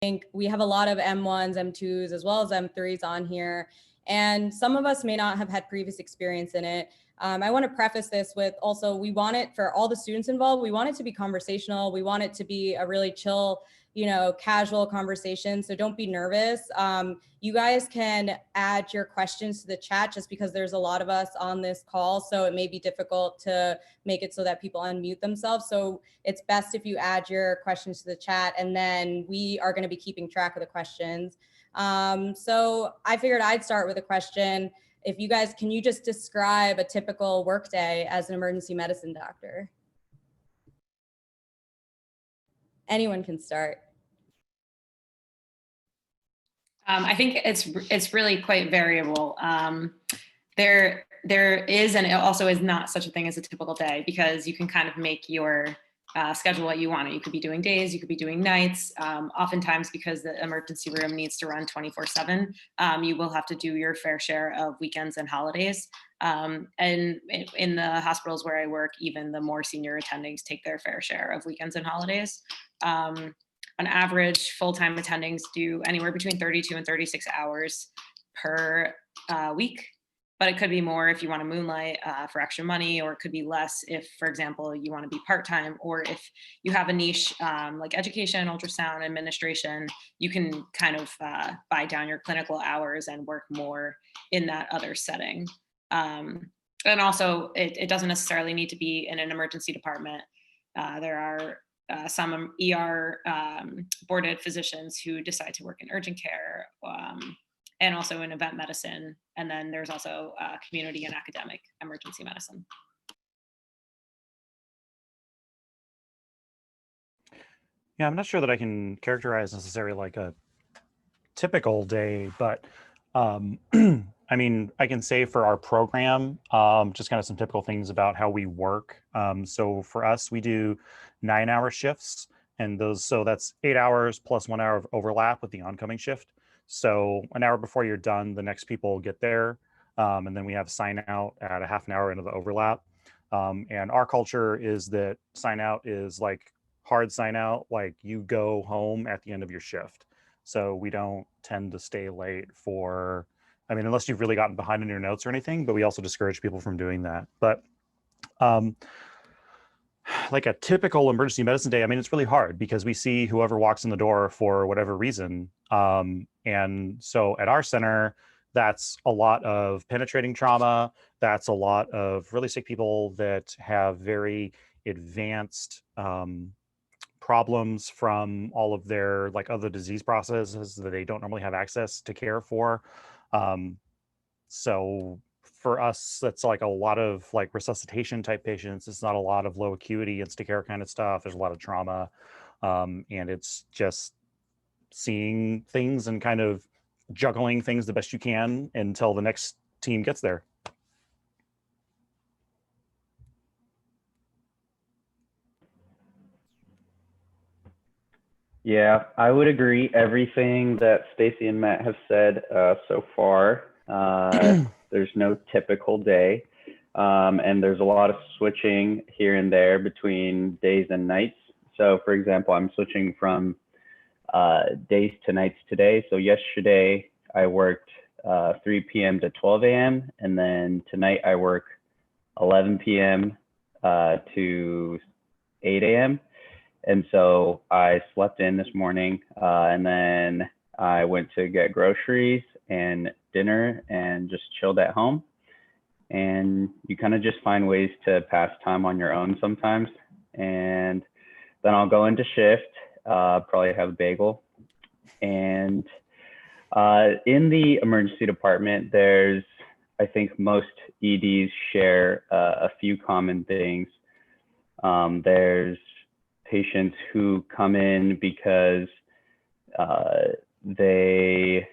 think we have a lot of M1s, M2s, as well as M3s on here. And some of us may not have had previous experience in it. I want to preface this with also, we want it for all the students involved. We want it to be conversational. We want it to be a really chill, casual conversation. So don't be nervous. You guys can add your questions to the chat just because there's a lot of us on this call. So it may be difficult to make it so that people unmute themselves. So it's best if you add your questions to the chat, and then we are going to be keeping track of the questions. So I figured I'd start with a question. If you guys, can you just describe a typical workday as an emergency medicine doctor? Anyone can start. I think it's really quite variable. There is, and it also is not such a thing as a typical day, because you can kind of make your schedule what you want. You could be doing days, you could be doing nights. Oftentimes, because the emergency room needs to run 24/7, you will have to do your fair share of weekends and holidays. And in the hospitals where I work, even the more senior attendings take their fair share of weekends and holidays. On average, full-time attendings do anywhere between 32 and 36 hours per week, but it could be more if you want to moonlight for extra money, or it could be less if, for example, you want to be part-time, or if you have a niche like education, ultrasound, administration, you can kind of buy down your clinical hours and work more in that other setting. And also, it doesn't necessarily need to be in an emergency department. There are some ER boarded physicians who decide to work in urgent care, and also in event medicine. And then there's also community and academic emergency medicine. Yeah, I'm not sure that I can characterize necessarily like a typical day, but I mean, I can say for our program, just kind of some typical things about how we work. So for us, we do 9-hour shifts, and so that's 8 hours plus 1 hour of overlap with the oncoming shift. So an hour before you're done, the next people get there, and then we have sign out at a half an hour into the overlap. And our culture is that sign out is like hard sign out, like you go home at the end of your shift. So we don't tend to stay late for, I mean, unless you've really gotten behind in your notes or anything, but we also discourage people from doing that. But like a typical emergency medicine day, I mean, it's really hard because we see whoever walks in the door for whatever reason. And so at our center, that's a lot of penetrating trauma. That's a lot of really sick people that have very advanced problems from all of their like other disease processes that they don't normally have access to care for. So for us, that's like a lot of like resuscitation type patients. It's not a lot of low acuity Instacare kind of stuff. There's a lot of trauma, and it's just seeing things and kind of juggling things the best you can until the next team gets there. Yeah, I would agree everything that Stacy and Matt have said so far. There's no typical day, and there's a lot of switching here and there between days and nights. So for example, I'm switching from days to nights today. So yesterday I worked 3 p.m. to 12 a.m. and then tonight I work 11 p.m. To 8 a.m. And so I slept in this morning, and then I went to get groceries and dinner and just chilled at home. And you kind of just find ways to pass time on your own sometimes. And then I'll go into shift, probably have a bagel. And in the emergency department, there's, I think most EDs share a few common things. There's patients who come in because they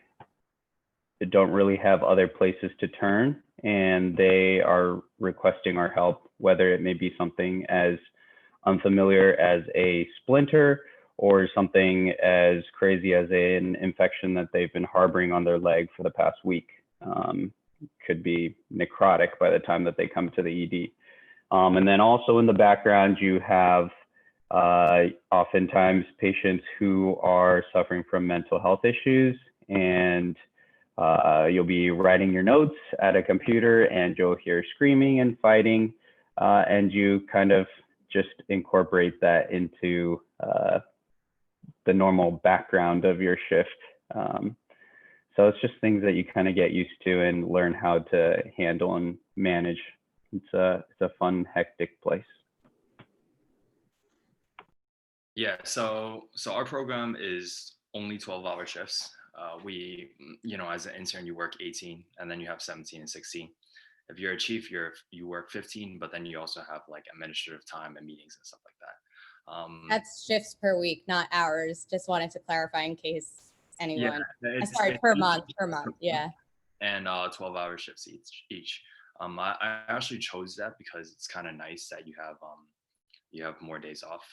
don't really have other places to turn, and they are requesting our help, whether it may be something as unfamiliar as a splinter or something as crazy as an infection that they've been harboring on their leg for the past week. Could be necrotic by the time that they come to the ED. And then also in the background, you have Oftentimes patients who are suffering from mental health issues, and you'll be writing your notes at a computer and you'll hear screaming and fighting, and you kind of just incorporate that into the normal background of your shift. So it's just things that you kind of get used to and learn how to handle and manage. It's a fun, hectic place. Yeah, so our program is only 12-hour shifts. We, as an intern, you work 18, and then you have 17 and 16. If you're a chief, you work 15, but then you also have like administrative time and meetings and stuff like that. That's shifts per week, not hours. Just wanted to clarify in case anyone. Sorry, it's per month. Yeah. And 12-hour shifts each. I actually chose that because it's kind of nice that you have more days off.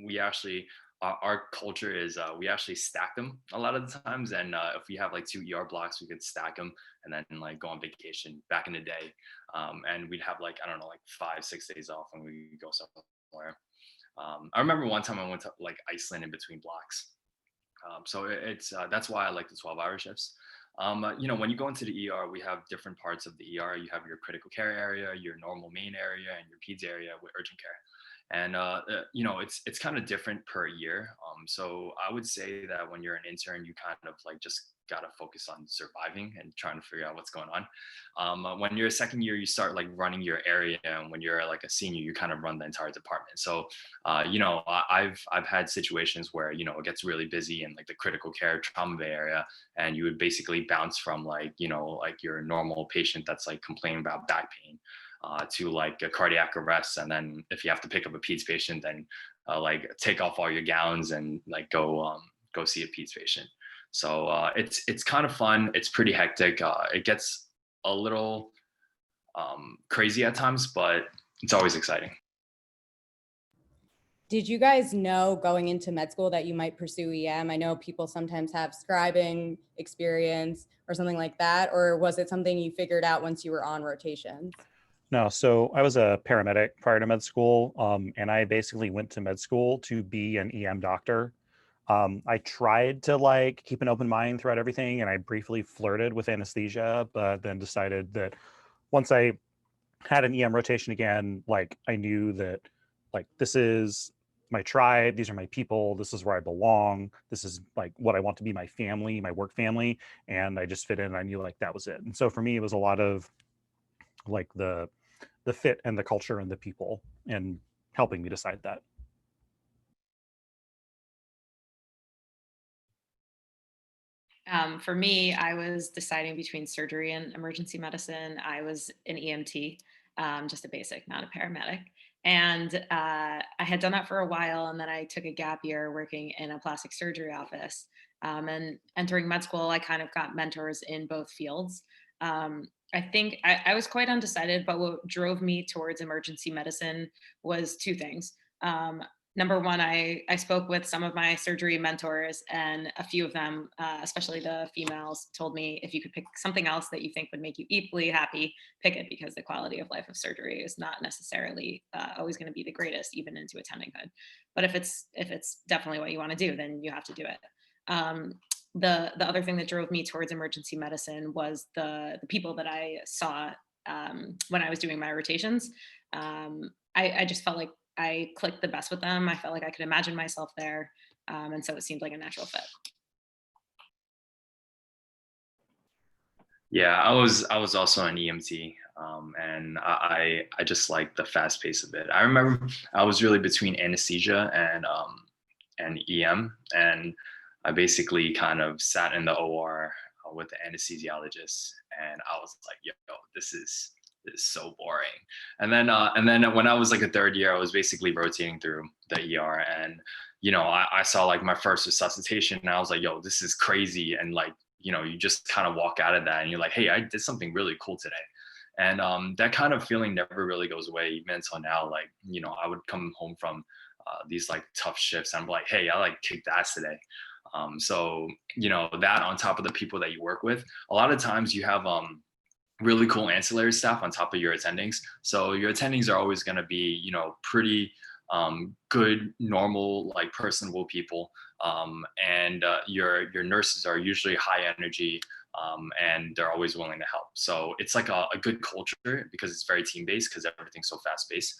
We actually, our culture is we actually stack them a lot of the times, and if we have like 2 ER blocks, we could stack them and then like go on vacation back in the day, and we'd have like, I don't know, like 5-6 days off when we go somewhere. I remember one time I went to like Iceland in between blocks. So it's that's why I like the 12-hour shifts. When you go into the ER, we have different parts of the ER. You have your critical care area, your normal main area, and your peds area with urgent care. And it's kind of different per year. So I would say that when you're an intern, you kind of like just gotta focus on surviving and trying to figure out what's going on. When you're a second year, you start like running your area, and when you're like a senior, you kind of run the entire department. So I've had situations where it gets really busy in like the critical care trauma bay area, and you would basically bounce from like your normal patient that's like complaining about back pain to like a cardiac arrest, and then if you have to pick up a peds patient, then like take off all your gowns and like go see a peds patient. So it's kind of fun. It's pretty hectic. It gets a little crazy at times, but it's always exciting. Did you guys know going into med school that you might pursue EM? I know people sometimes have scribing experience or something like that, or was it something you figured out once you were on rotations? No, so I was a paramedic prior to med school, and I basically went to med school to be an EM doctor. I tried to like keep an open mind throughout everything, and I briefly flirted with anesthesia, but then decided that once I had an EM rotation again, like I knew that like this is my tribe, these are my people, this is where I belong, this is like what I want to be my family, my work family, and I just fit in, and I knew like that was it. And so for me, it was a lot of like the fit and the culture and the people and helping me decide that. For me, I was deciding between surgery and emergency medicine. I was an EMT, just a basic, not a paramedic. And I had done that for a while, and then I took a gap year working in a plastic surgery office. And entering med school, I kind of got mentors in both fields. I think I was quite undecided, but what drove me towards emergency medicine was 2 things. Number one, I spoke with some of my surgery mentors, and a few of them, especially the females, told me if you could pick something else that you think would make you equally happy, pick it, because the quality of life of surgery is not necessarily always going to be the greatest, even into attendinghood. But if it's definitely what you want to do, then you have to do it. The other thing that drove me towards emergency medicine was the people that I saw when I was doing my rotations. I just felt like I clicked the best with them. I felt like I could imagine myself there. And so it seemed like a natural fit. Yeah, I was also an EMT, and I just like the fast pace of it. I remember I was really between anesthesia and EM, and I basically kind of sat in the OR with the anesthesiologist, and I was like, yo, this is so boring. And then when I was like a third year, I was basically rotating through the ER, and I saw like my first resuscitation, and I was like, yo, this is crazy. And like, you just kind of walk out of that and you're like, hey, I did something really cool today. And that kind of feeling never really goes away, even until now. Like, I would come home from these like tough shifts, and I'm like, hey, I like kicked ass today. So that on top of the people that you work with, a lot of times you have really cool ancillary staff on top of your attendings. So your attendings are always going to be, pretty good, normal, like personable people. And your nurses are usually high energy, and they're always willing to help. So it's like a good culture because it's very team based because everything's so fast paced.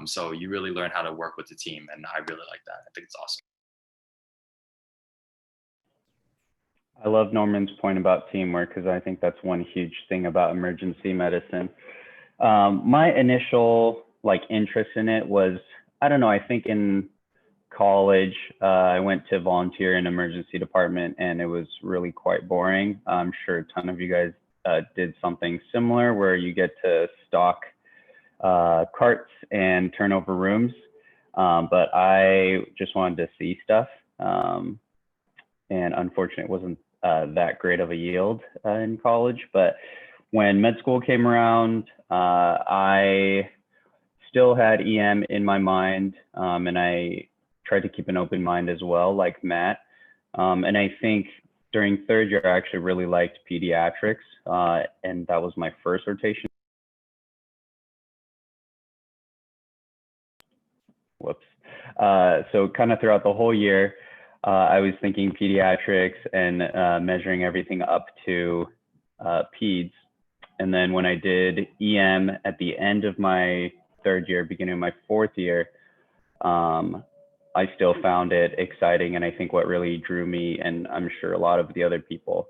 So you really learn how to work with the team, and I really like that. I think it's awesome. I love Norman's point about teamwork because I think that's one huge thing about emergency medicine. My initial like interest in it was, I don't know, I think in college, I went to volunteer in emergency department and it was really quite boring. I'm sure a ton of you guys did something similar where you get to stock carts and turn over rooms. But I just wanted to see stuff. And unfortunately, it wasn't that great of a yield in college. But when med school came around, I still had EM in my mind, and I tried to keep an open mind as well, like Matt. And I think during third year, I actually really liked pediatrics, and that was my first rotation. Whoops. So kind of throughout the whole year, I was thinking pediatrics and measuring everything up to peds. And then when I did EM at the end of my third year, beginning of my fourth year, I still found it exciting. And I think what really drew me, and I'm sure a lot of the other people,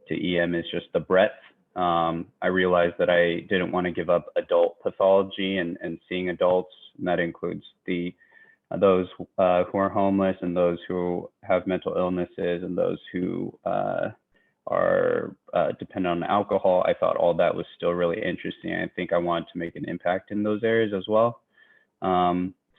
to EM is just the breadth. I realized that I didn't want to give up adult pathology and seeing adults, and that includes those who are homeless and those who have mental illnesses and those who are dependent on alcohol. I thought all that was still really interesting. I think I wanted to make an impact in those areas as well.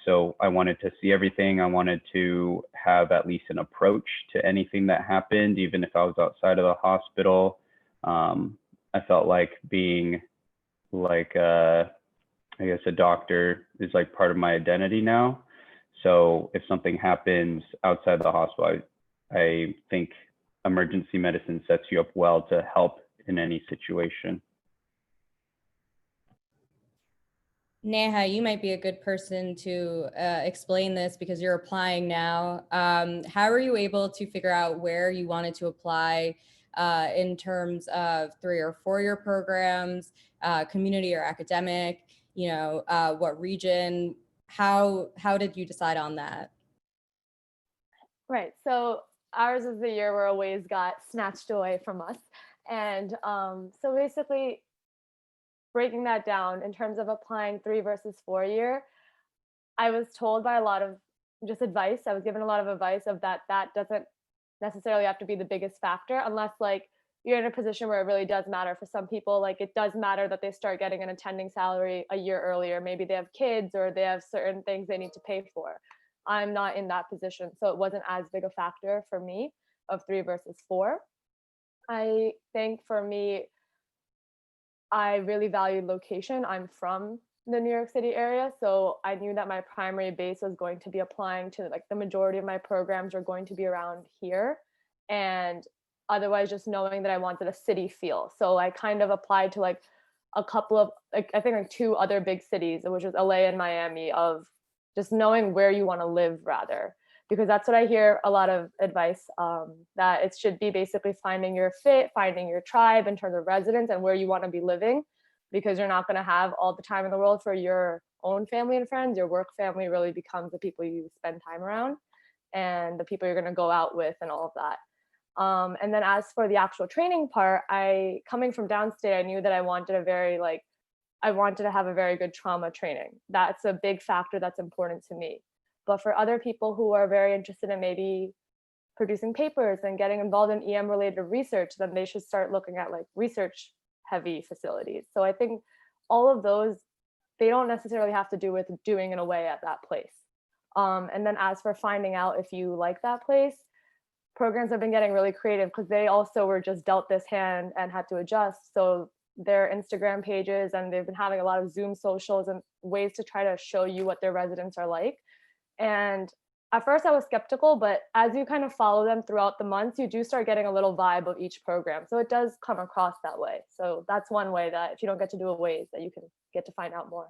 So I wanted to see everything. I wanted to have at least an approach to anything that happened, even if I was outside of the hospital. I felt like being like, I guess a doctor is like part of my identity now. So if something happens outside the hospital, I think emergency medicine sets you up well to help in any situation. Neha, you might be a good person to explain this because you're applying now. How are you able to figure out where you wanted to apply in terms of 3 or 4 year programs, community or academic, what region? How did you decide on that? Right. So ours is the year where a ways got snatched away from us. And so basically breaking that down in terms of applying 3 versus 4 year, I was told by a lot of just advice. I was given a lot of advice of that doesn't necessarily have to be the biggest factor unless like you're in a position where it really does matter. For some people, like it does matter that they start getting an attending salary a year earlier. Maybe they have kids or they have certain things they need to pay for. I'm not in that position. So it wasn't as big a factor for me of 3 versus 4. I think for me, I really valued location. I'm from the New York City area. So I knew that my primary base was going to be applying to like the majority of my programs are going to be around here. And otherwise just knowing that I wanted a city feel. So I kind of applied to like a couple of, like, I think like 2 other big cities, which was LA and Miami, of just knowing where you want to live rather, because that's what I hear a lot of advice, that it should be basically finding your fit, finding your tribe in terms of residence and where you want to be living, because you're not going to have all the time in the world for your own family and friends. Your work family really becomes the people you spend time around and the people you're going to go out with and all of that. And then as for the actual training part, coming from downstate, I knew that I wanted to have a very good trauma training. That's a big factor that's important to me. But for other people who are very interested in maybe producing papers and getting involved in EM related research, then they should start looking at like research heavy facilities. So I think all of those, they don't necessarily have to do with doing an away at that place. And then as for finding out if you like that place, programs have been getting really creative because they also were just dealt this hand and had to adjust. So their Instagram pages, and they've been having a lot of Zoom socials and ways to try to show you what their residents are like. And at first I was skeptical, but as you kind of follow them throughout the months, you do start getting a little vibe of each program. So it does come across that way. So that's one way that if you don't get to do a ways that you can get to find out more.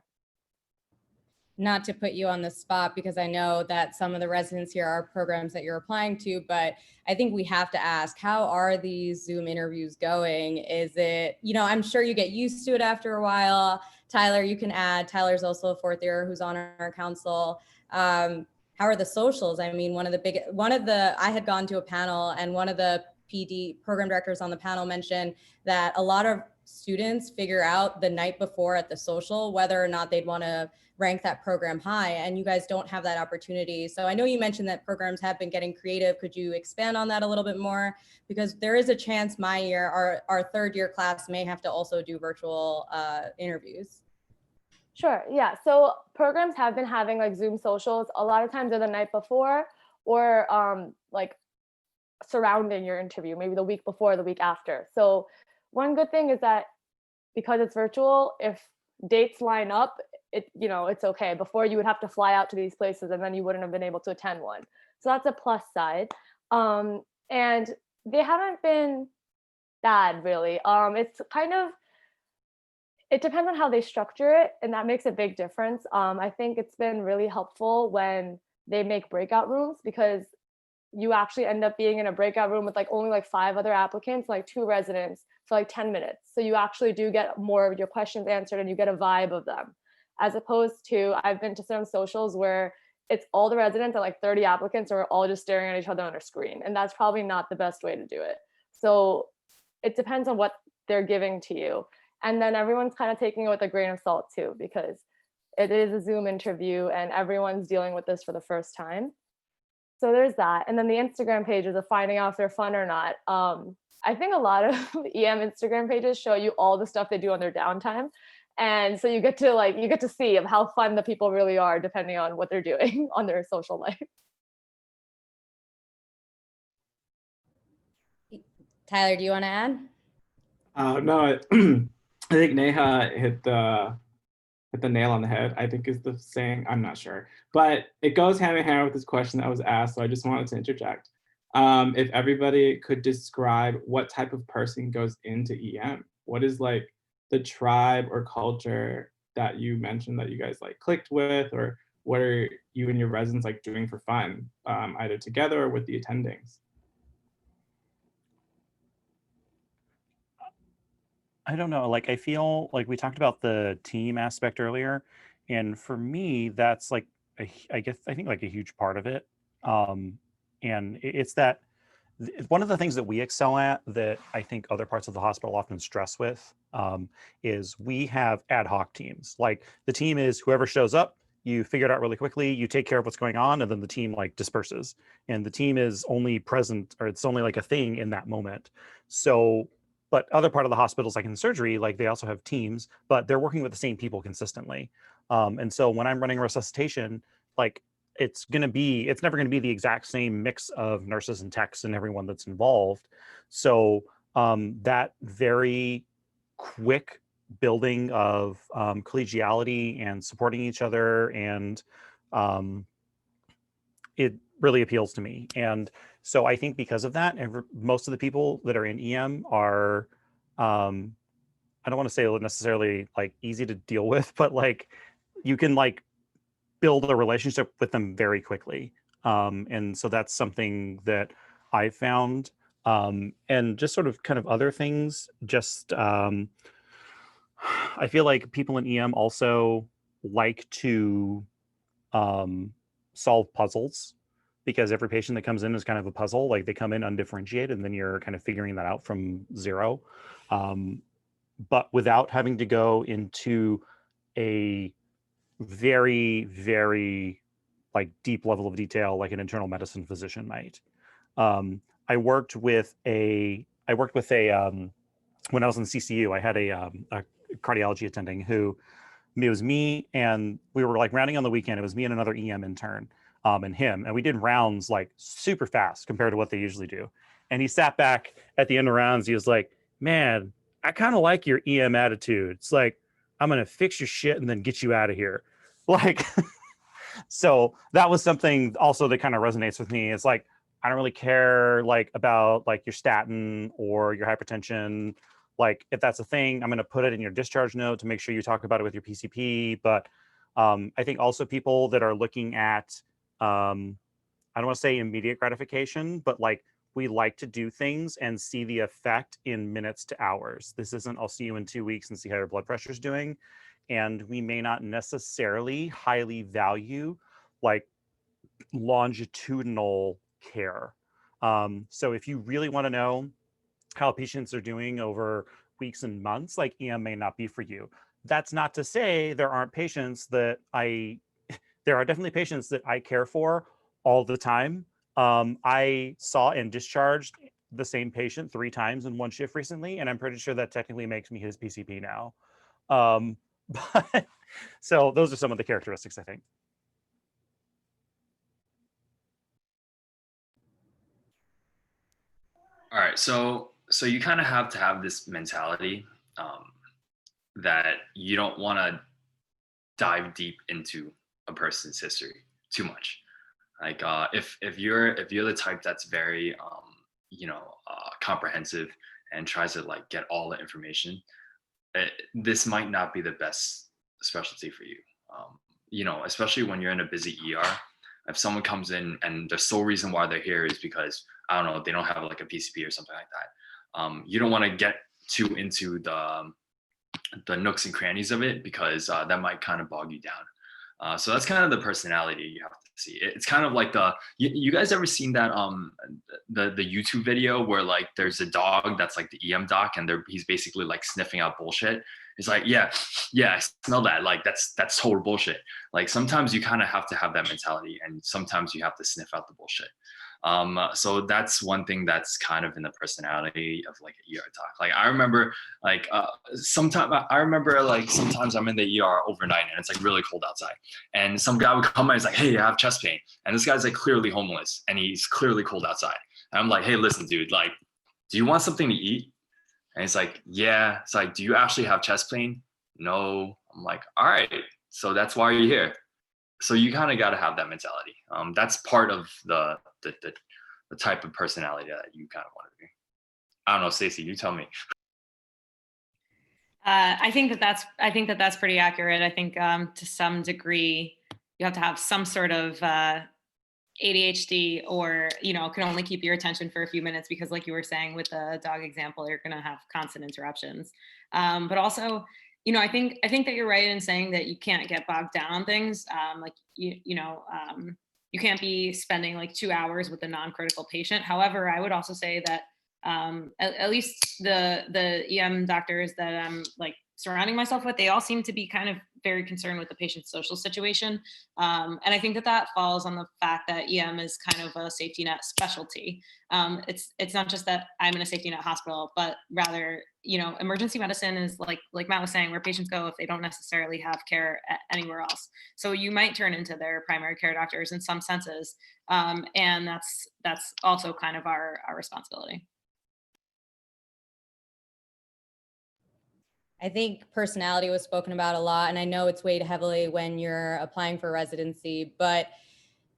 not to put you on the spot because I know that some of the residents here are programs that you're applying to, but I think we have to ask, how are these Zoom interviews going? Is it, I'm sure you get used to it after a while. Tyler, you can add. Tyler's also a fourth year who's on our council. How are the socials? I mean, I had gone to a panel and one of the PD program directors on the panel mentioned that a lot of students figure out the night before at the social whether or not they'd want to rank that program high, and you guys don't have that opportunity. So I know you mentioned that programs have been getting creative. Could you expand on that a little bit more? Because there is a chance my year, our third year class may have to also do virtual interviews. Sure. Yeah. So programs have been having like Zoom socials. A lot of times they're the night before or like surrounding your interview, maybe the week before, the week after. So one good thing is that because it's virtual, if dates line up, it's okay. Before you would have to fly out to these places and then you wouldn't have been able to attend one. So that's a plus side. And they haven't been bad really. It's kind of, it depends on how they structure it, and that makes a big difference. I think it's been really helpful when they make breakout rooms, because you actually end up being in a breakout room with only 5 other applicants, 2 residents for 10 minutes. So you actually do get more of your questions answered and you get a vibe of them. As opposed to, I've been to some socials where it's all the residents and 30 applicants are all just staring at each other on a screen. And that's probably not the best way to do it. So it depends on what they're giving to you. And then everyone's kind of taking it with a grain of salt too, because it is a Zoom interview and everyone's dealing with this for the first time. So there's that. And then the Instagram pages of finding out if they're fun or not. I think a lot of EM Instagram pages show you all the stuff they do on their downtime. And so you get to see of how fun the people really are depending on what they're doing on their social life. Tyler, do you want to add? No, I think Neha hit the nail on the head, I think is the saying. I'm not sure, but it goes hand in hand with this question that was asked. So I just wanted to interject. If everybody could describe what type of person goes into EM, what is the tribe or culture that you mentioned that you guys clicked with, or what are you and your residents doing for fun, either together or with the attendings? I don't know. I feel like we talked about the team aspect earlier, and for me, that's I think a huge part of it. And it's that one of the things that we excel at that I think other parts of the hospital often stress with is we have ad hoc teams. The team is whoever shows up, you figure it out really quickly, you take care of what's going on, and then the team disperses. And the team is only present, or it's only a thing in that moment. So, but other part of the hospitals, in surgery, they also have teams, but they're working with the same people consistently. And so when I'm running resuscitation, it's never going to be the exact same mix of nurses and techs and everyone that's involved. So that very quick building of collegiality and supporting each other, and it really appeals to me. And so I think because of that, most of the people that are in EM are, I don't want to say necessarily easy to deal with, but you can build a relationship with them very quickly. And so that's something that I found. And just sort of kind of other things, just I feel like people in EM also like to solve puzzles, because every patient that comes in is kind of a puzzle. They come in undifferentiated, and then you're kind of figuring that out from zero. But without having to go into a very, very deep level of detail like an internal medicine physician might. I worked with a when I was in CCU, I had a cardiology attending who, it was me, and we were rounding on the weekend. It was me and another EM intern and him, and we did rounds super fast compared to what they usually do. And he sat back at the end of rounds. He was like, "Man, I kind of like your EM attitude. It's I'm going to fix your shit and then get you out of here." So that was something also that kind of resonates with me. It's I don't really care about your statin or your hypertension. If that's a thing, I'm going to put it in your discharge note to make sure you talk about it with your PCP. But I think also people that are looking at, I don't want to say immediate gratification, but like we like to do things and see the effect in minutes to hours. This isn't, I'll see you in 2 weeks and see how your blood pressure is doing. And we may not necessarily highly value like longitudinal care. So if you really want to know how patients are doing over weeks and months, like EM may not be for you. That's not to say there aren't patients that there are definitely patients that I care for all the time. I saw and discharged the same patient 3 times in one shift recently, and I'm pretty sure that technically makes me his PCP now. But so those are some of the characteristics, I think. All right, so you kind of have to have this mentality that you don't want to dive deep into a person's history too much. Like if you're the type that's very comprehensive and tries to like get all the information, this might not be the best specialty for you. Especially when you're in a busy ER. If someone comes in and the sole reason why they're here is because I don't know, they don't have like a PCP or something like that. You don't want to get too into the nooks and crannies of it because that might kind of bog you down. So that's kind of the personality you have to see. It's kind of like you guys ever seen that the YouTube video where like there's a dog that's like the EM doc and he's basically like sniffing out bullshit. It's like, yeah, I smell that. Like that's total bullshit. Like sometimes you kind of have to have that mentality and sometimes you have to sniff out the bullshit. So that's one thing that's kind of in the personality of like an ER doc. Like I remember like sometimes I'm in the ER overnight and it's like really cold outside. And some guy would come in and he's like, hey, I have chest pain. And this guy's like clearly homeless and he's clearly cold outside. And I'm like, hey, listen, dude, like, do you want something to eat? And it's like, yeah. It's like, do you actually have chest pain? No. I'm like, all right. So that's why you're here. So you kind of got to have that mentality. That's part of the type of personality that you kind of want to be. I don't know, Stacey, you tell me. I think that that's pretty accurate. I think to some degree you have to have some sort of ADHD or, can only keep your attention for a few minutes because like you were saying with the dog example, you're going to have constant interruptions. But also, I think that you're right in saying that you can't get bogged down on things. Like, you can't be spending like 2 hours with a non-critical patient. However, I would also say that at least the EM doctors that I'm like surrounding myself with, they all seem to be kind of very concerned with the patient's social situation. And I think that falls on the fact that EM is kind of a safety net specialty. It's not just that I'm in a safety net hospital, but rather, emergency medicine is like Matt was saying, where patients go if they don't necessarily have care anywhere else. So you might turn into their primary care doctors in some senses. And that's also kind of our responsibility. I think personality was spoken about a lot, and I know it's weighed heavily when you're applying for residency, but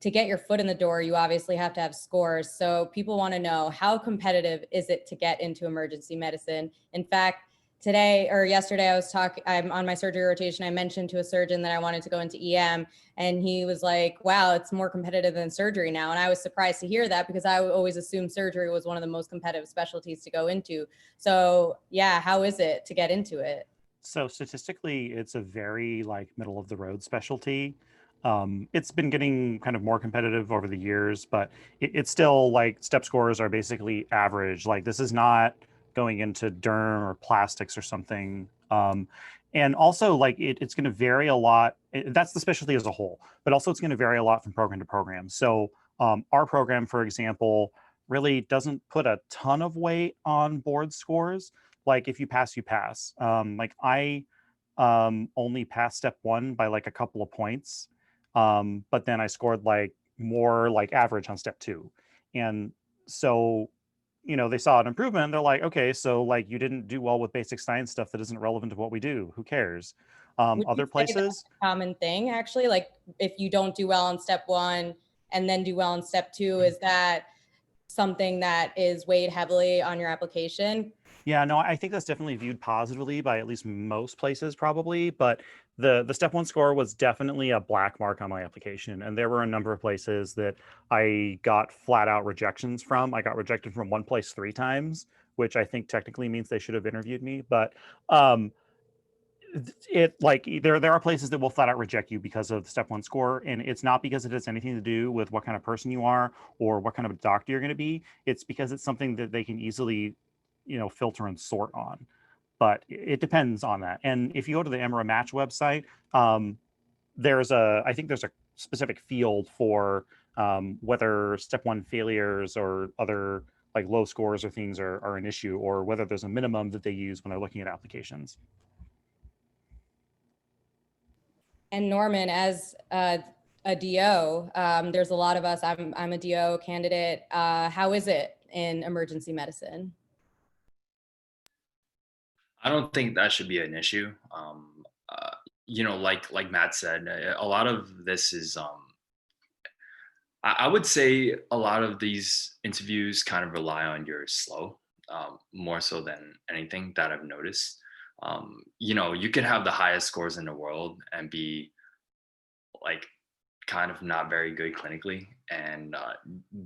to get your foot in the door, you obviously have to have scores. So people want to know, how competitive is it to get into emergency medicine? In fact, today or yesterday, I'm on my surgery rotation. I mentioned to a surgeon that I wanted to go into EM, and he was like, wow, it's more competitive than surgery now. And I was surprised to hear that because I always assumed surgery was one of the most competitive specialties to go into. So yeah, how is it to get into it? So statistically, it's a very like middle of the road specialty. It's been getting kind of more competitive over the years, but it's still like step scores are basically average. Like this is not going into derm or plastics or something. And also like it's going to vary a lot. That's the specialty as a whole, but also it's going to vary a lot from program to program. So our program, for example, really doesn't put a ton of weight on board scores. Like if you pass, you pass. Like I only passed step 1 by like a couple of points. But then I scored like more like average on step 2. And so, they saw an improvement. They're like, okay, so like you didn't do well with basic science stuff that isn't relevant to what we do. Who cares? Would Other you say places. that's a common thing, actually? Like if you don't do well on step 1 and then do well on step 2, is that something that is weighed heavily on your application? Yeah, no, I think that's definitely viewed positively by at least most places probably, but the step one score was definitely a black mark on my application. And there were a number of places that I got flat out rejections from. I got rejected from one place 3 times, which I think technically means they should have interviewed me. But it like there are places that will flat out reject you because of the step one score, and it's not because it has anything to do with what kind of person you are or what kind of doctor you're going to be. It's because it's something that they can easily, filter and sort on. But it depends on that. And if you go to the Emera Match website, I think there's a specific field for whether step one failures or other like low scores or things are an issue, or whether there's a minimum that they use when they're looking at applications. And Norman, as a DO, there's a lot of us. I'm a DO candidate. How is it in emergency medicine? I don't think that should be an issue. Like Matt said, a lot of this is. I would say a lot of these interviews kind of rely on your slow, more so than anything that I've noticed. You could have the highest scores in the world and be like kind of not very good clinically, and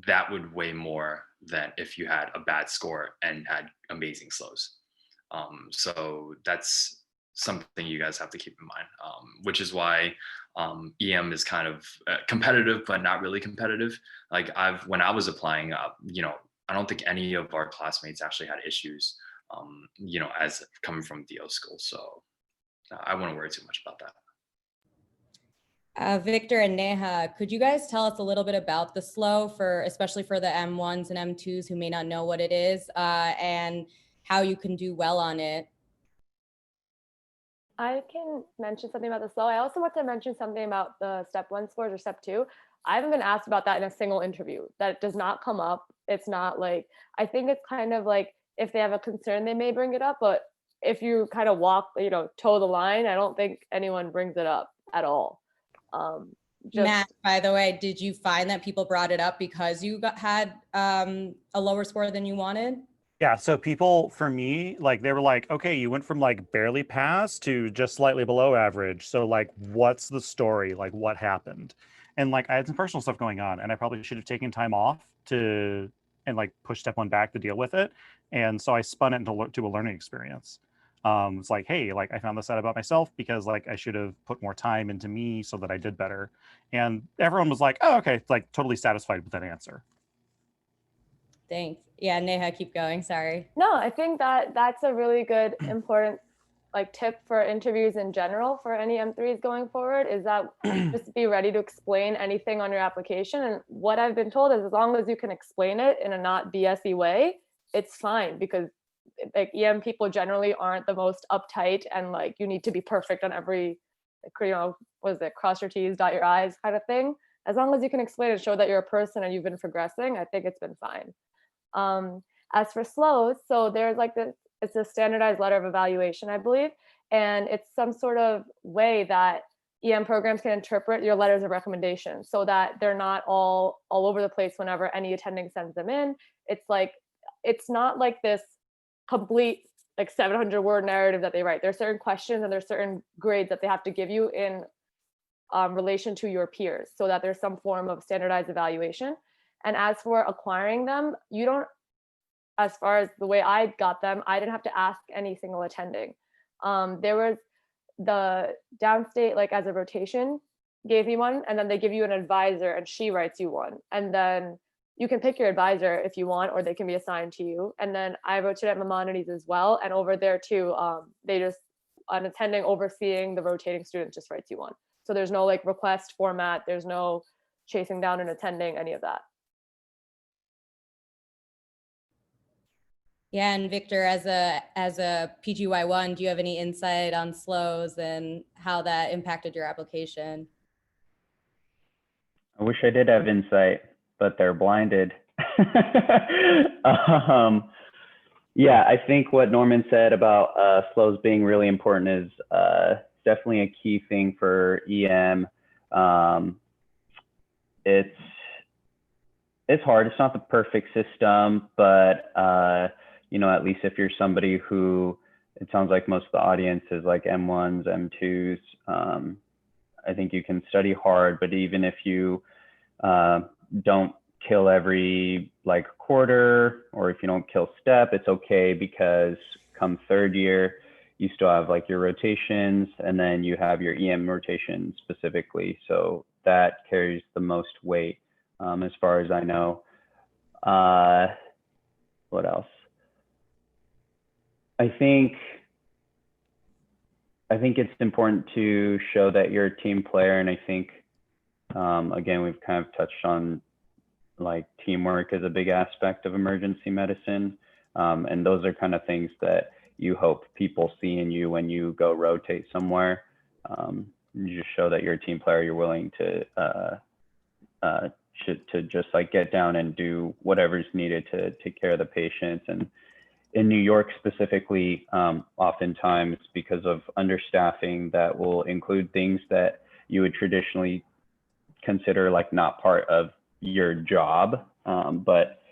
that would weigh more than if you had a bad score and had amazing slows. So that's something you guys have to keep in mind, which is why EM is kind of competitive, but not really competitive. Like when I was applying, I don't think any of our classmates actually had issues, as coming from DO school. So I wouldn't worry too much about that. Victor and Neha, could you guys tell us a little bit about the slow especially for the M1s and M2s who may not know what it is, and how you can do well on it? I can mention something about the slow. I also want to mention something about the step one scores or step two. I haven't been asked about that in a single interview. That does not come up. It's not like, I think it's kind of like if they have a concern, they may bring it up. But if you kind of walk, toe the line, I don't think anyone brings it up at all. Matt, by the way, did you find that people brought it up because you had a lower score than you wanted? Yeah, so people, for me, like they were like, okay, you went from like barely pass to just slightly below average. So like, what's the story? Like, what happened? And like, I had some personal stuff going on, and I probably should have taken time off and like push step one back to deal with it. And so I spun it into a learning experience. It's like, hey, like I found this out about myself because like I should have put more time into me so that I did better. And everyone was like, oh, okay, like totally satisfied with that answer. Thanks. Yeah, Neha, keep going. Sorry. No, I think that's a really good, important tip for interviews in general for any M3s going forward, is that just be ready to explain anything on your application. And what I've been told is as long as you can explain it in a not BS-y way, it's fine, because like EM people generally aren't the most uptight and like you need to be perfect on every, cross your T's, dot your I's kind of thing. As long as you can explain and show that you're a person and you've been progressing, I think it's been fine. As for slows, so there's it's a standardized letter of evaluation, I believe, and it's some sort of way that EM programs can interpret your letters of recommendation so that they're not all over the place whenever any attending sends them in. It's not like this complete 700-word narrative that they write. There's certain questions and there's certain grades that they have to give you in relation to your peers, so that there's some form of standardized evaluation. And as for acquiring them, you don't, as far as the way I got them, I didn't have to ask any single attending. There was the downstate, as a rotation, gave me one, and then they give you an advisor and she writes you one. And then you can pick your advisor if you want, or they can be assigned to you. And then I rotated at Maimonides as well. And over there too, an attending overseeing the rotating student just writes you one. So there's no request format, there's no chasing down an attending, any of that. Yeah, and Victor, as a PGY1, do you have any insight on slows and how that impacted your application? I wish I did have insight, but they're blinded. Yeah, I think what Norman said about slows being really important is definitely a key thing for EM. it's hard. It's not the perfect system, but at least if you're somebody who, it sounds like most of the audience is like M1s, M2s, I think you can study hard, but even if you don't kill every like quarter, or if you don't kill step, it's okay, because come third year, you still have like your rotations, and then you have your EM rotation specifically. So that carries the most weight, as far as I know. What else? I think it's important to show that you're a team player. And I think, again, we've kind of touched on like teamwork is a big aspect of emergency medicine. And those are kind of things that you hope people see in you when you go rotate somewhere. You just show that you're a team player, you're willing to just like get down and do whatever's needed to take care of the patients. And in New York specifically, oftentimes because of understaffing, that will include things that you would traditionally consider like not part of your job, but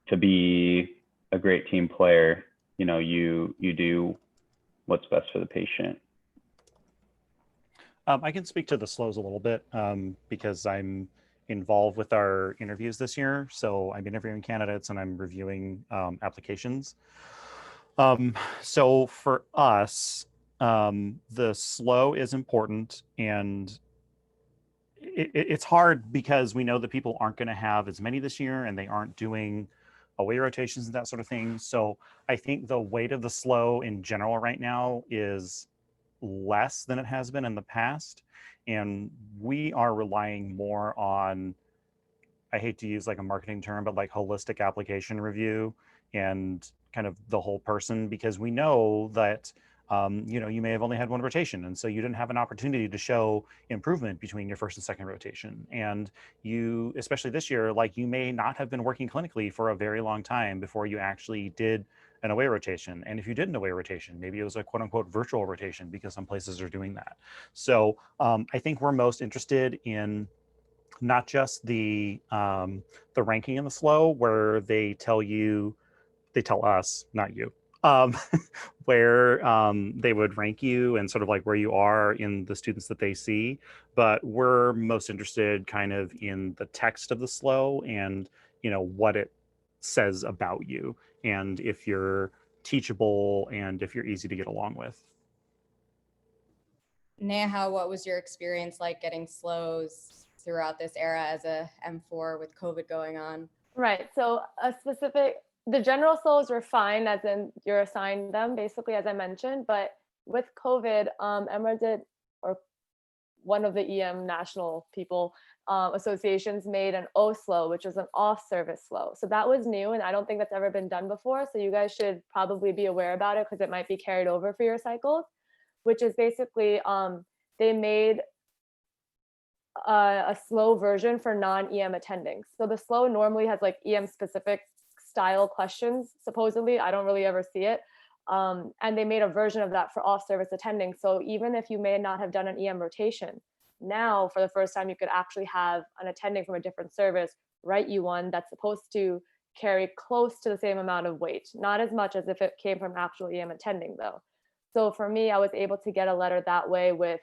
to be a great team player, you do what's best for the patient. I can speak to the slows a little bit, because I'm involved with our interviews this year. So I'm interviewing candidates and I'm reviewing applications. So for us, the slow is important, and it's hard because we know that people aren't going to have as many this year, and they aren't doing away rotations and that sort of thing. So I think the weight of the slow in general right now is less than it has been in the past. And we are relying more on, I hate to use like a marketing term, but like holistic application review and kind of the whole person, because we know that you may have only had one rotation, and so you didn't have an opportunity to show improvement between your first and second rotation. And you, especially this year, like you may not have been working clinically for a very long time before you actually did an away rotation. And if you did an away rotation, maybe it was a quote unquote virtual rotation, because some places are doing that. So I think we're most interested in not just the ranking in the slow, where they tell us, not you, where they would rank you and sort of like where you are in the students that they see. But we're most interested kind of in the text of the slow and, what it says about you, and if you're teachable and if you're easy to get along with. Neha, what was your experience like getting slows throughout this era as a M4 with COVID going on? Right. So the general slows were fine, as in you're assigned them basically, as I mentioned. But with COVID, Emma did, or one of the EM national people associations made an O slow, which was an off-service slow. So that was new, and I don't think that's ever been done before. So you guys should probably be aware about it, because it might be carried over for your cycles, which is basically they made a slow version for non-EM attendings. So the slow normally has like EM specific style questions, supposedly. I don't really ever see it. And they made a version of that for off-service attending. So even if you may not have done an EM rotation, now for the first time, you could actually have an attending from a different service write you one that's supposed to carry close to the same amount of weight, not as much as if it came from actual EM attending though. So for me, I was able to get a letter that way with,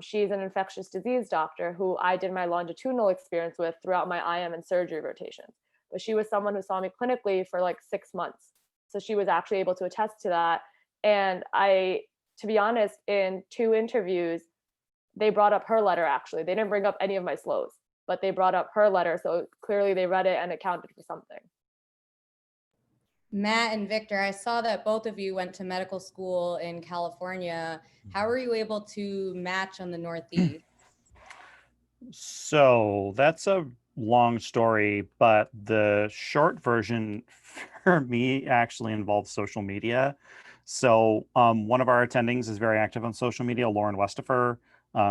she's an infectious disease doctor who I did my longitudinal experience with throughout my IM and surgery rotations. But she was someone who saw me clinically for like 6 months. So she was actually able to attest to that. And to be honest, in 2 interviews, they brought up her letter actually. They didn't bring up any of my slows, but they brought up her letter. So clearly they read it and it counted for something. Matt and Victor, I saw that both of you went to medical school in California. How were you able to match on the Northeast? So that's a long story, but the short version for me actually involves social media. So one of our attendings is very active on social media, Lauren Westifer.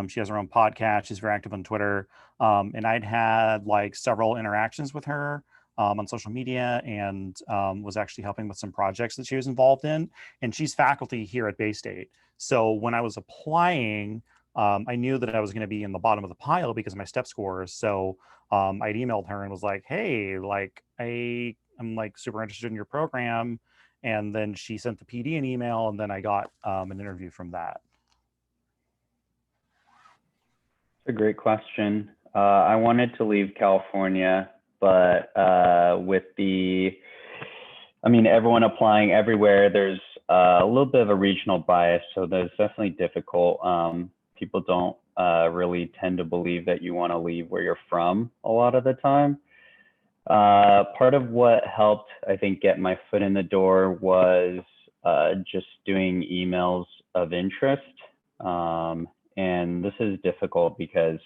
She has her own podcast. She's very active on Twitter. And I'd had like several interactions with her on social media, and was actually helping with some projects that she was involved in. And she's faculty here at Baystate. So when I was applying, I knew that I was going to be in the bottom of the pile because of my step scores. So I'd emailed her and was like, hey, like I'm like super interested in your program. And then she sent the PD an email, and then I got an interview from that. It's a great question. I wanted to leave California, but with everyone applying everywhere, there's a little bit of a regional bias, so there's definitely difficult. People don't really tend to believe that you want to leave where you're from a lot of the time. Part of what helped, I think, get my foot in the door was just doing emails of interest. And this is difficult because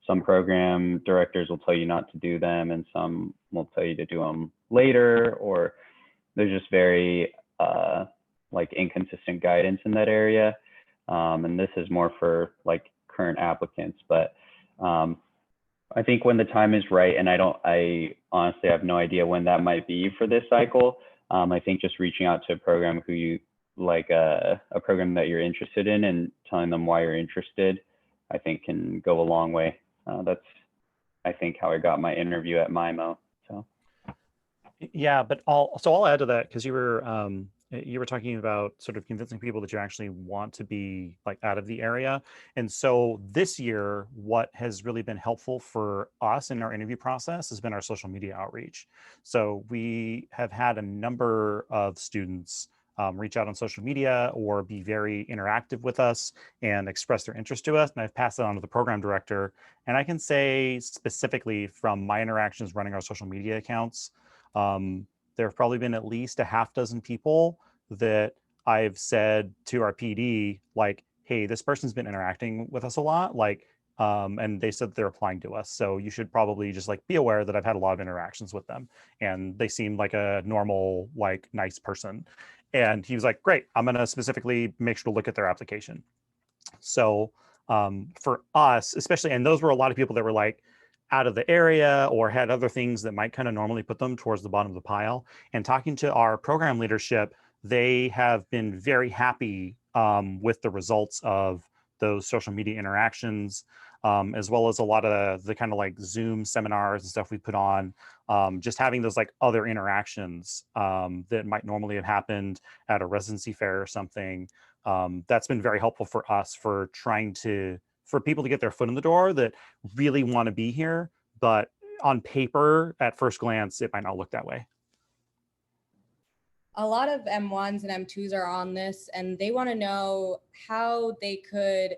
some program directors will tell you not to do them, and some will tell you to do them later, or there's just very like inconsistent guidance in that area. And this is more for like current applicants, but I think when the time is right, and I honestly have no idea when that might be for this cycle. I think just reaching out to a program who you like, a program that you're interested in, and telling them why you're interested, I think can go a long way. That's, I think, how I got my interview at MIMO. So. Yeah, but I'll add to that, because you were talking about sort of convincing people that you actually want to be like out of the area. And so this year, what has really been helpful for us in our interview process has been our social media outreach. So we have had a number of students reach out on social media or be very interactive with us and express their interest to us. And I've passed it on to the program director. And I can say specifically from my interactions running our social media accounts, there have probably been at least a half dozen people that I've said to our PD, like, hey, this person's been interacting with us a lot, like, and they said they're applying to us. So you should probably just like be aware that I've had a lot of interactions with them, and they seem like a normal, like nice person. And he was like, great, I'm going to specifically make sure to look at their application. So for us, especially, and those were a lot of people that were like out of the area or had other things that might kind of normally put them towards the bottom of the pile. And talking to our program leadership, they have been very happy with the results of those social media interactions, as well as a lot of the kind of like Zoom seminars and stuff we put on, just having those like other interactions that might normally have happened at a residency fair or something. That's been very helpful for us for trying to, for people to get their foot in the door that really want to be here, but on paper, at first glance, it might not look that way. A lot of M1s and M2s are on this, and they want to know how they could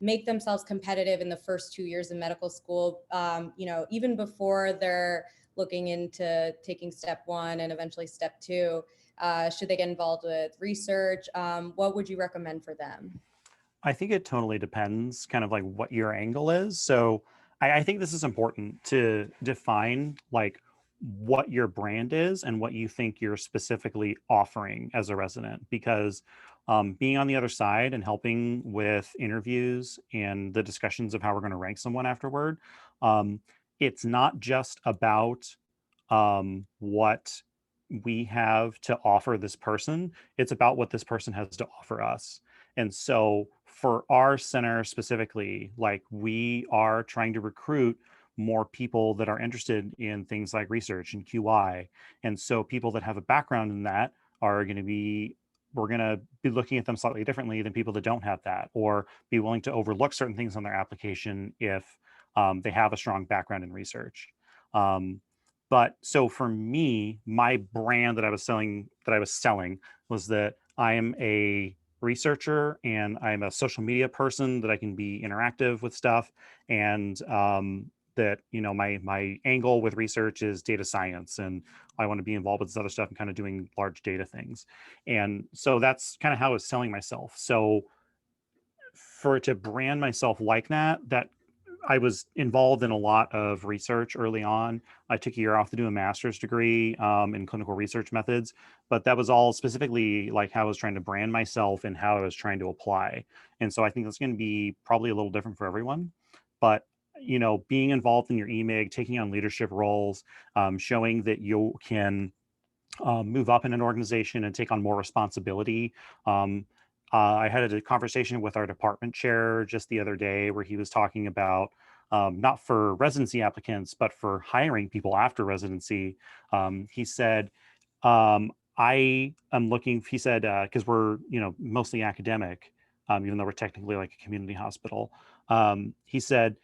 make themselves competitive in the first 2 years of medical school, even before they're looking into taking step 1 and eventually step 2. Should they get involved with research? What would you recommend for them? I think it totally depends kind of like what your angle is. So I think this is important to define like what your brand is and what you think you're specifically offering as a resident, because being on the other side and helping with interviews and the discussions of how we're going to rank someone afterward, it's not just about what we have to offer this person, it's about what this person has to offer us. And so for our center specifically, like we are trying to recruit more people that are interested in things like research and QI. And so people that have a background in that are going to be, we're going to be looking at them slightly differently than people that don't have that, or be willing to overlook certain things on their application if they have a strong background in research. But so for me, my brand that I was selling was that I am a researcher and I'm a social media person, that I can be interactive with stuff, and that my angle with research is data science, and I want to be involved with this other stuff and kind of doing large data things. And so that's kind of how I was selling myself. So for it to brand myself like that I was involved in a lot of research early on. I took a year off to do a master's degree in clinical research methods, but that was all specifically like how I was trying to brand myself and how I was trying to apply. And so I think that's going to be probably a little different for everyone. But being involved in your EMIG, taking on leadership roles, showing that you can move up in an organization and take on more responsibility. I had a conversation with our department chair just the other day where he was talking about not for residency applicants, but for hiring people after residency. He said, I am looking, he said, because we're, mostly academic, even though we're technically like a community hospital. He said,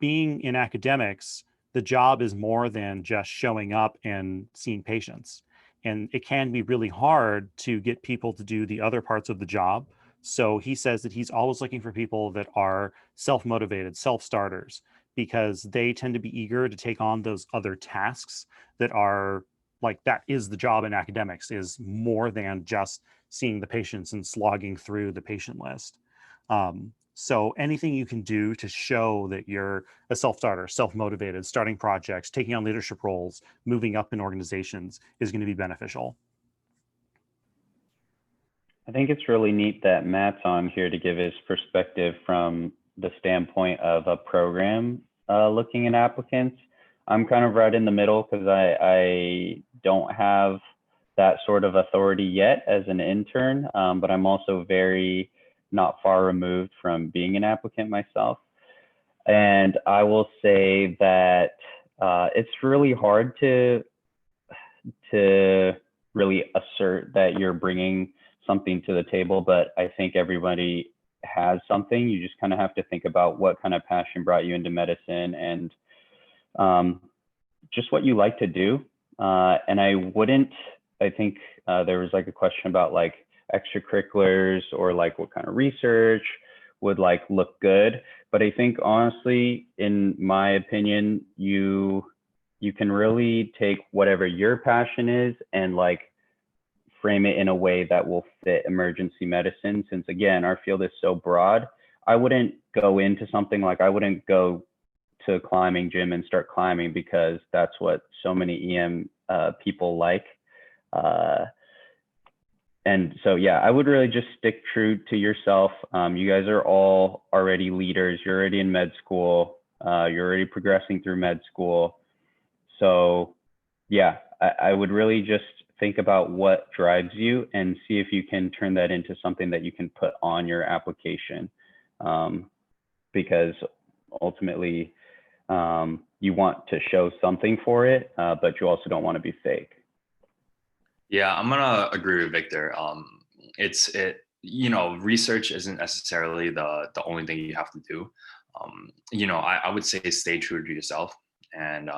being in academics, the job is more than just showing up and seeing patients. And it can be really hard to get people to do the other parts of the job. So he says that he's always looking for people that are self-motivated, self-starters, because they tend to be eager to take on those other tasks that are like, that is the job in academics, is more than just seeing the patients and slogging through the patient list. So anything you can do to show that you're a self-starter, self-motivated, starting projects, taking on leadership roles, moving up in organizations is going to be beneficial. I think it's really neat that Matt's on here to give his perspective from the standpoint of a program looking at applicants. I'm kind of right in the middle because I don't have that sort of authority yet as an intern, but I'm also very not far removed from being an applicant myself. And I will say that it's really hard to really assert that you're bringing something to the table, but I think everybody has something. You just kind of have to think about what kind of passion brought you into medicine and just what you like to do. And I think there was like a question about like extracurriculars or like what kind of research would like look good. But I think honestly, in my opinion, you can really take whatever your passion is and like frame it in a way that will fit emergency medicine. Since again, our field is so broad, I wouldn't go into something like, I wouldn't go to a climbing gym and start climbing because that's what so many EM people like. And so, yeah, I would really just stick true to yourself. You guys are all already leaders. You're already in med school. You're already progressing through med school. So yeah, I would really just think about what drives you and see if you can turn that into something that you can put on your application. Because ultimately you want to show something for it, but you also don't want to be fake. Yeah, I'm gonna agree with Victor. Research isn't necessarily the only thing you have to do. I would say stay true to yourself. And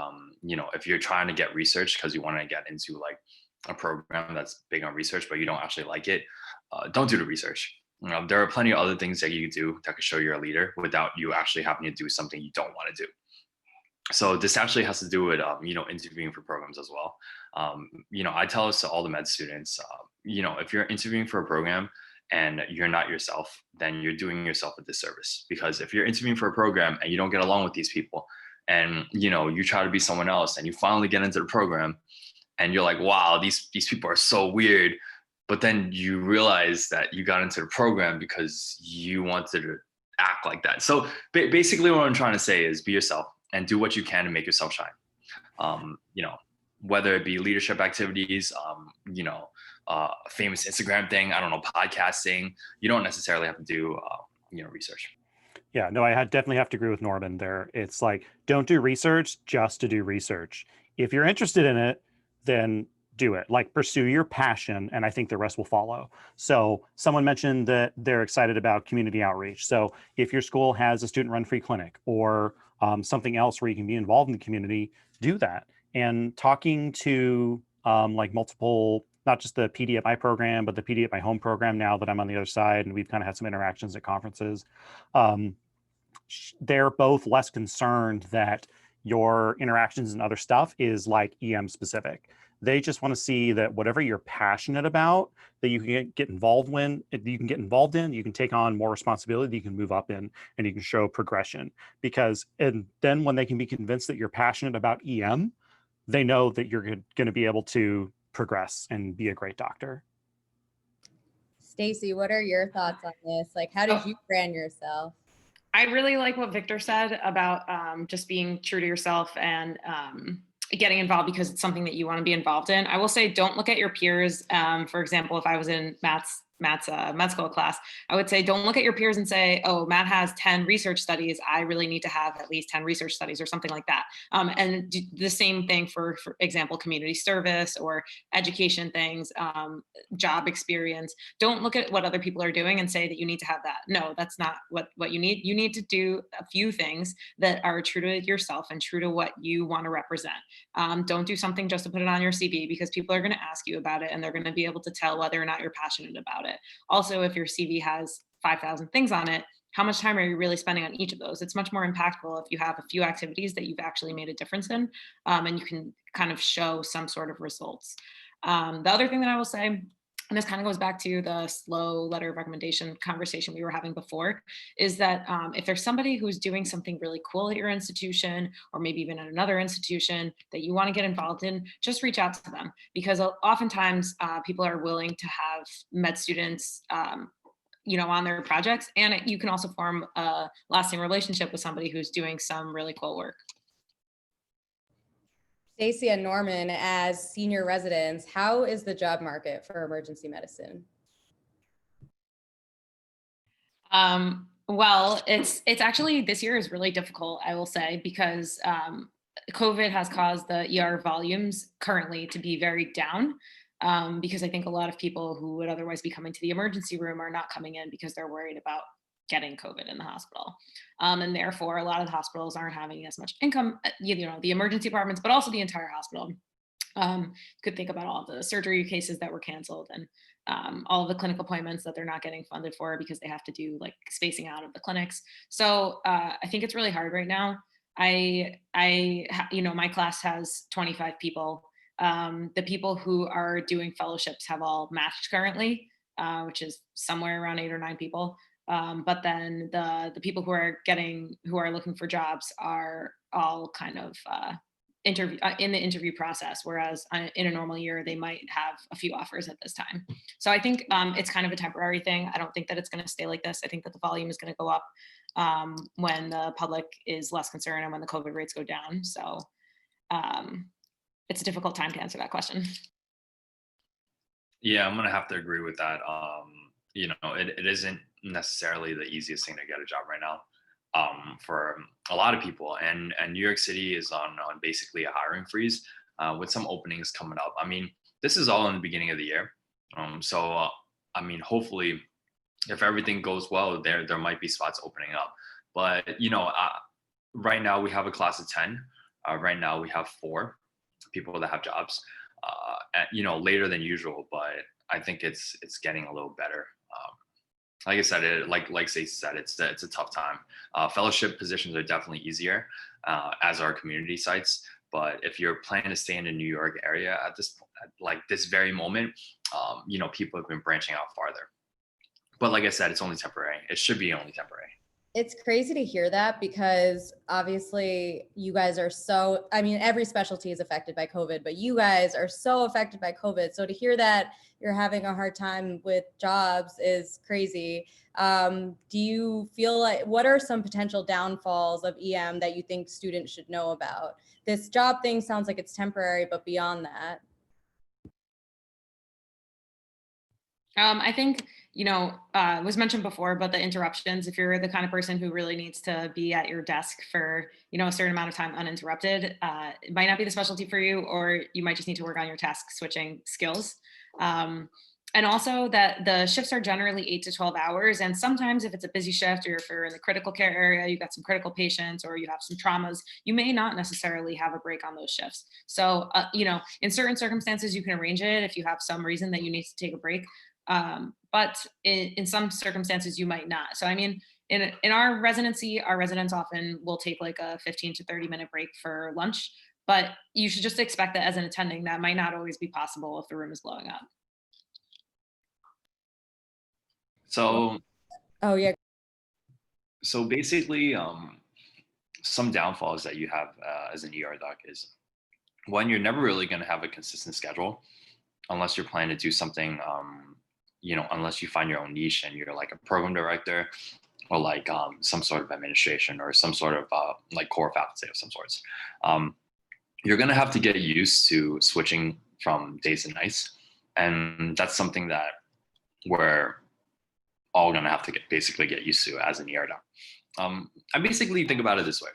if you're trying to get research because you want to get into like a program that's big on research, but you don't actually like it, don't do the research. There are plenty of other things that you do that could show you're a leader without you actually having to do something you don't want to do. So this actually has to do with, interviewing for programs as well. I tell this to all the med students, if you're interviewing for a program and you're not yourself, then you're doing yourself a disservice. Because if you're interviewing for a program and you don't get along with these people and, you try to be someone else and you finally get into the program and you're like, wow, these people are so weird. But then you realize that you got into the program because you wanted to act like that. So basically what I'm trying to say is be yourself and do what you can to make yourself shine. Whether it be leadership activities, famous Instagram thing, I don't know, podcasting, you don't necessarily have to do, research. Yeah, no, I definitely have to agree with Norman there. It's like, don't do research just to do research. If you're interested in it, then do it. Like, pursue your passion, and I think the rest will follow. So someone mentioned that they're excited about community outreach. So if your school has a student-run free clinic or something else where you can be involved in the community, do that. And talking to like multiple, not just the PD at my program, but the PD at my home program now that I'm on the other side, and we've kind of had some interactions at conferences. They're both less concerned that your interactions and other stuff is like EM specific. They just want to see that whatever you're passionate about, that you can get involved in, you can take on more responsibility, you can move up in, and you can show progression. And then when they can be convinced that you're passionate about EM, they know that you're going to be able to progress and be a great doctor. Stacy, what are your thoughts on this? Like, how did you brand yourself? I really like what Victor said about just being true to yourself and getting involved because it's something that you want to be involved in. I will say, don't look at your peers. For example, if I was in Matt's Matt's med school class, I would say don't look at your peers and say, oh, Matt has 10 research studies, I really need to have at least 10 research studies or something like that. And do the same thing for example, community service or education things, job experience. Don't look at what other people are doing and say that you need to have that. No, that's not what you need. You need to do a few things that are true to yourself and true to what you want to represent. Don't do something just to put it on your CV, because people are going to ask you about it and they're going to be able to tell whether or not you're passionate about it. Also, if your CV has 5,000 things on it, how much time are you really spending on each of those? It's much more impactful if you have a few activities that you've actually made a difference in, and you can kind of show some sort of results. The other thing that I will say, and this kind of goes back to the slow letter of recommendation conversation we were having before, is that if there's somebody who's doing something really cool at your institution, or maybe even at another institution that you want to get involved in, just reach out to them, because oftentimes people are willing to have med students on their projects, and you can also form a lasting relationship with somebody who's doing some really cool work. Stacy and Norman, as senior residents, how is the job market for emergency medicine? Well, it's actually, this year is really difficult, I will say, because COVID has caused the ER volumes currently to be very down. Because I think a lot of people who would otherwise be coming to the emergency room are not coming in because they're worried about getting COVID in the hospital. And therefore, a lot of the hospitals aren't having as much income, the emergency departments, but also the entire hospital. You could think about all the surgery cases that were canceled, and all of the clinic appointments that they're not getting funded for because they have to do like spacing out of the clinics. So I think it's really hard right now. My class has 25 people. The people who are doing fellowships have all matched currently, which is somewhere around 8 or 9 people. But then the people who are looking for jobs are all kind of in the interview process, whereas in a normal year they might have a few offers at this time. So I think it's kind of a temporary thing. I don't think that it's going to stay like this. I think that the volume is going to go up when the public is less concerned and when the COVID rates go down. So it's a difficult time to answer that question. Yeah, I'm gonna have to agree with that. It isn't necessarily the easiest thing to get a job right now for a lot of people, and New York City is on basically a hiring freeze with some openings coming up. I mean, this is all in the beginning of the year, so hopefully, if everything goes well, there might be spots opening up. But right now we have a class of 10. Right now we have 4 people that have jobs. Later than usual, but I think it's getting a little better. Like I said, like Stacey said, it's a tough time. Fellowship positions are definitely easier, as are community sites. But if you're planning to stay in the New York area at this very moment, people have been branching out farther. But like I said, it's only temporary. It should be only temporary. It's crazy to hear that, because obviously you guys are every specialty is affected by COVID, but you guys are so affected by COVID. So to hear that you're having a hard time with jobs is crazy. Do you feel like, what are some potential downfalls of EM that you think students should know about? This job thing sounds like it's temporary, but beyond that. I think, it was mentioned before, but the interruptions, if you're the kind of person who really needs to be at your desk for, a certain amount of time uninterrupted, it might not be the specialty for you, or you might just need to work on your task switching skills. And also that the shifts are generally 8 to 12 hours. And sometimes if it's a busy shift, or if you're in the critical care area, you've got some critical patients, or you have some traumas, you may not necessarily have a break on those shifts. So, in certain circumstances, you can arrange it if you have some reason that you need to take a break. But in some circumstances you might not. So in our residency, our residents often will take like a 15 to 30-minute break for lunch, but you should just expect that as an attending, that might not always be possible if the room is blowing up. So Oh yeah. So basically, some downfalls that you have as an ER doc is, one, you're never really going to have a consistent schedule unless you're planning to do something, unless you find your own niche and you're like a program director, or like some sort of administration, or some sort of like core faculty of some sorts. You're going to have to get used to switching from days and nights. And that's something that we're all gonna have to basically get used to as an ER doc. I basically think about it this way.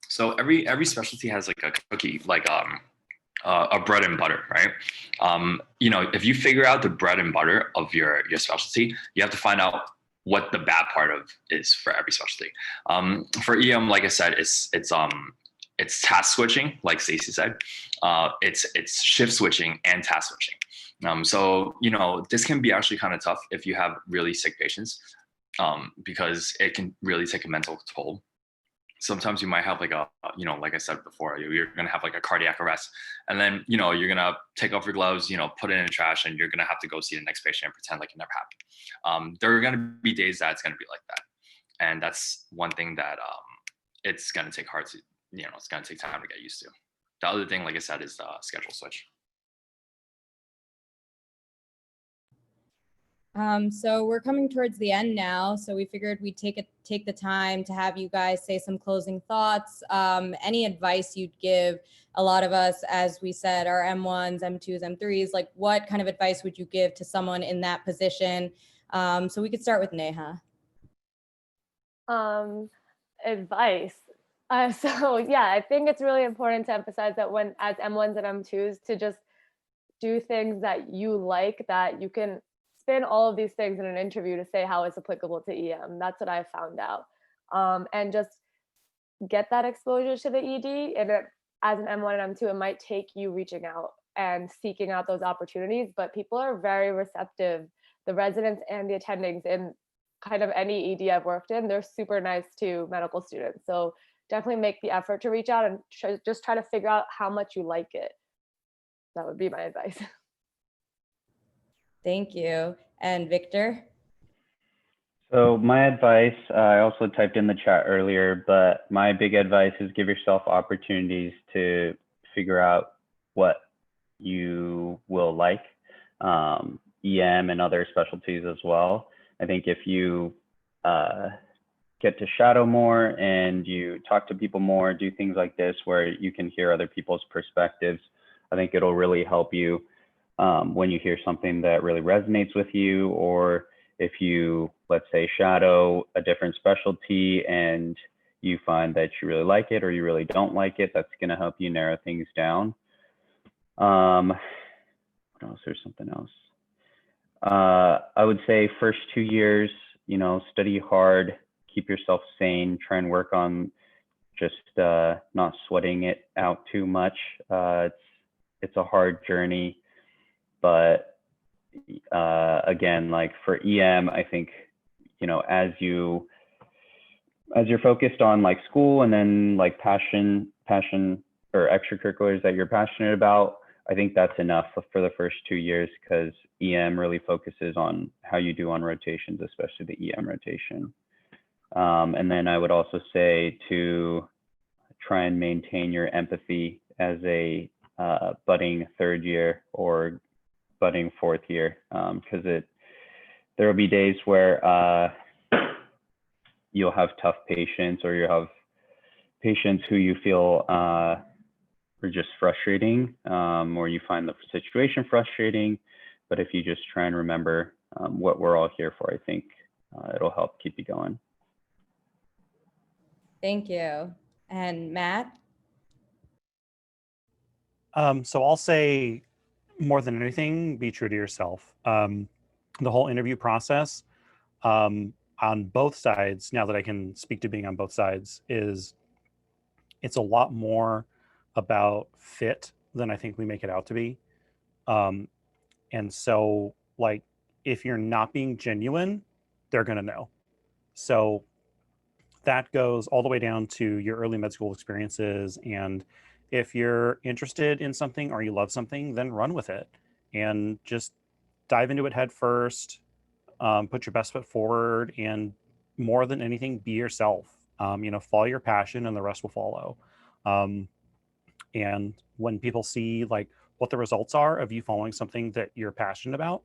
So every specialty has like a cookie, like a bread and butter, right? If you figure out the bread and butter of your specialty, you have to find out what the bad part of is for every specialty. For EM, like I said, it's task switching, like Stacey said. It's shift switching and task switching. So this can be actually kind of tough if you have really sick patients, because it can really take a mental toll. Sometimes you might have like like I said before, you're going to have like a cardiac arrest, and then, you're going to take off your gloves, put it in the trash, and you're going to have to go see the next patient and pretend like it never happened. There are going to be days that it's going to be like that. And that's one thing that it's going to take it's going to take time to get used to. The other thing, like I said, is the schedule switch. So we're coming towards the end now. So we figured we'd take the time to have you guys say some closing thoughts. Any advice you'd give a lot of us, as we said, our M1s, M2s, M3s, like what kind of advice would you give to someone in that position? So we could start with Neha. Advice. So yeah, I think it's really important to emphasize that when as M1s and M2s to just do things that you like, that you can spin all of these things in an interview to say how it's applicable to EM. That's what I found out. And just get that exposure to the ED. And as an M1 and M2, it might take you reaching out and seeking out those opportunities, but people are very receptive. The residents and the attendings in kind of any ED I've worked in, they're super nice to medical students. So definitely make the effort to reach out and just try to figure out how much you like it. That would be my advice. Thank you. And Victor? So my advice, I also typed in the chat earlier, but my big advice is give yourself opportunities to figure out what you will like, EM and other specialties as well. I think if you get to shadow more and you talk to people more, do things like this where you can hear other people's perspectives, I think it'll really help you when you hear something that really resonates with you, or if you, let's say, shadow a different specialty and you find that you really like it or you really don't like it, that's going to help you narrow things down. What else? There's something else. I would say first 2 years, study hard, keep yourself sane, try and work on just not sweating it out too much. It's a hard journey, but again, like for EM, I think, as you're focused on like school and then like passion or extracurriculars that you're passionate about, I think that's enough for the first 2 years, because EM really focuses on how you do on rotations, especially the EM rotation. And then I would also say to try and maintain your empathy as a budding third year or budding fourth year, because there will be days where you'll have tough patients, or you'll have patients who you feel are just frustrating, or you find the situation frustrating. But if you just try and remember what we're all here for, I think it'll help keep you going. Thank you. And Matt? So I'll say, more than anything, be true to yourself. The whole interview process on both sides, now that I can speak to being on both sides, it's a lot more about fit than I think we make it out to be. And so, like, if you're not being genuine, they're going to know. So that goes all the way down to your early med school experiences. And if you're interested in something or you love something, then run with it and just dive into it head first. Put your best foot forward, and more than anything, be yourself. Follow your passion and the rest will follow. And when people see like what the results are of you following something that you're passionate about,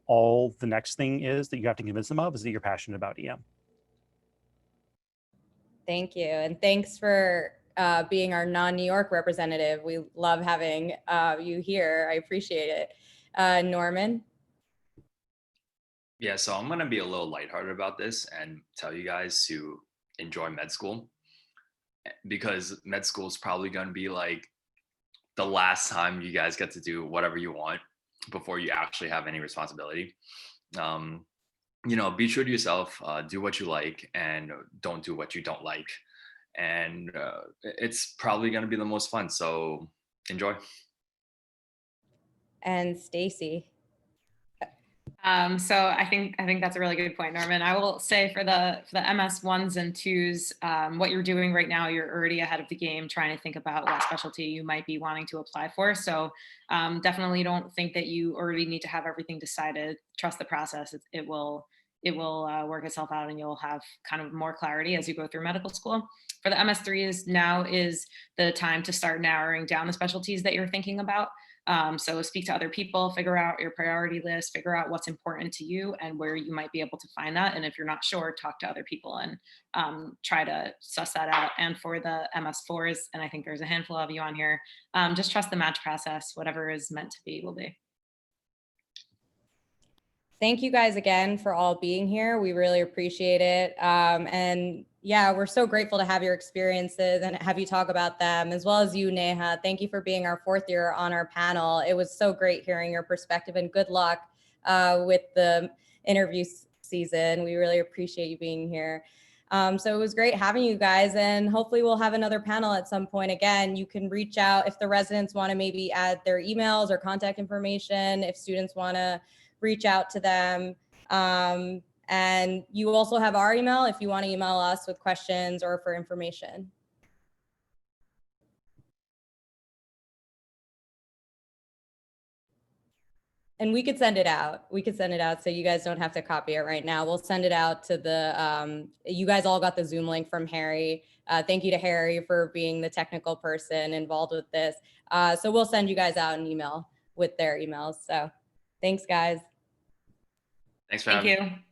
all the next thing is that you have to convince them of is that you're passionate about EM. Thank you. And thanks for being our non-New York representative. We love having you here. I appreciate it. Norman? Yeah, so I'm gonna be a little lighthearted about this and tell you guys to enjoy med school, because med school is probably gonna be like the last time you guys get to do whatever you want before you actually have any responsibility. Um, be true to yourself, do what you like, and don't do what you don't like. And it's probably gonna be the most fun. So enjoy. And Stacy. So I think that's a really good point, Norman. I will say for the MS ones and twos, what you're doing right now, you're already ahead of the game, trying to think about what specialty you might be wanting to apply for. So definitely don't think that you already need to have everything decided. Trust the process. It will work itself out, and you'll have kind of more clarity as you go through medical school. For the MS3s, now is the time to start narrowing down the specialties that you're thinking about. So speak to other people, figure out your priority list, figure out what's important to you and where you might be able to find that. And if you're not sure, talk to other people and try to suss that out. And for the MS4s, and I think there's a handful of you on here, just trust the match process. Whatever is meant to be will be. Thank you guys again for all being here. We really appreciate it. And yeah, we're so grateful to have your experiences and have you talk about them, as well as you, Neha. Thank you for being our 4th year on our panel. It was so great hearing your perspective, and good luck with the interview season. We really appreciate you being here. So it was great having you guys, and hopefully we'll have another panel at some point. Again, you can reach out if the residents want to maybe add their emails or contact information, if students want to reach out to them. And you also have our email if you want to email us with questions or for information. And we could send it out. We could send it out so you guys don't have to copy it right now. We'll send it out to the, you guys all got the Zoom link from Harry. Thank you to Harry for being the technical person involved with this. So we'll send you guys out an email with their emails. So thanks, guys. Thanks for Thank having me. you.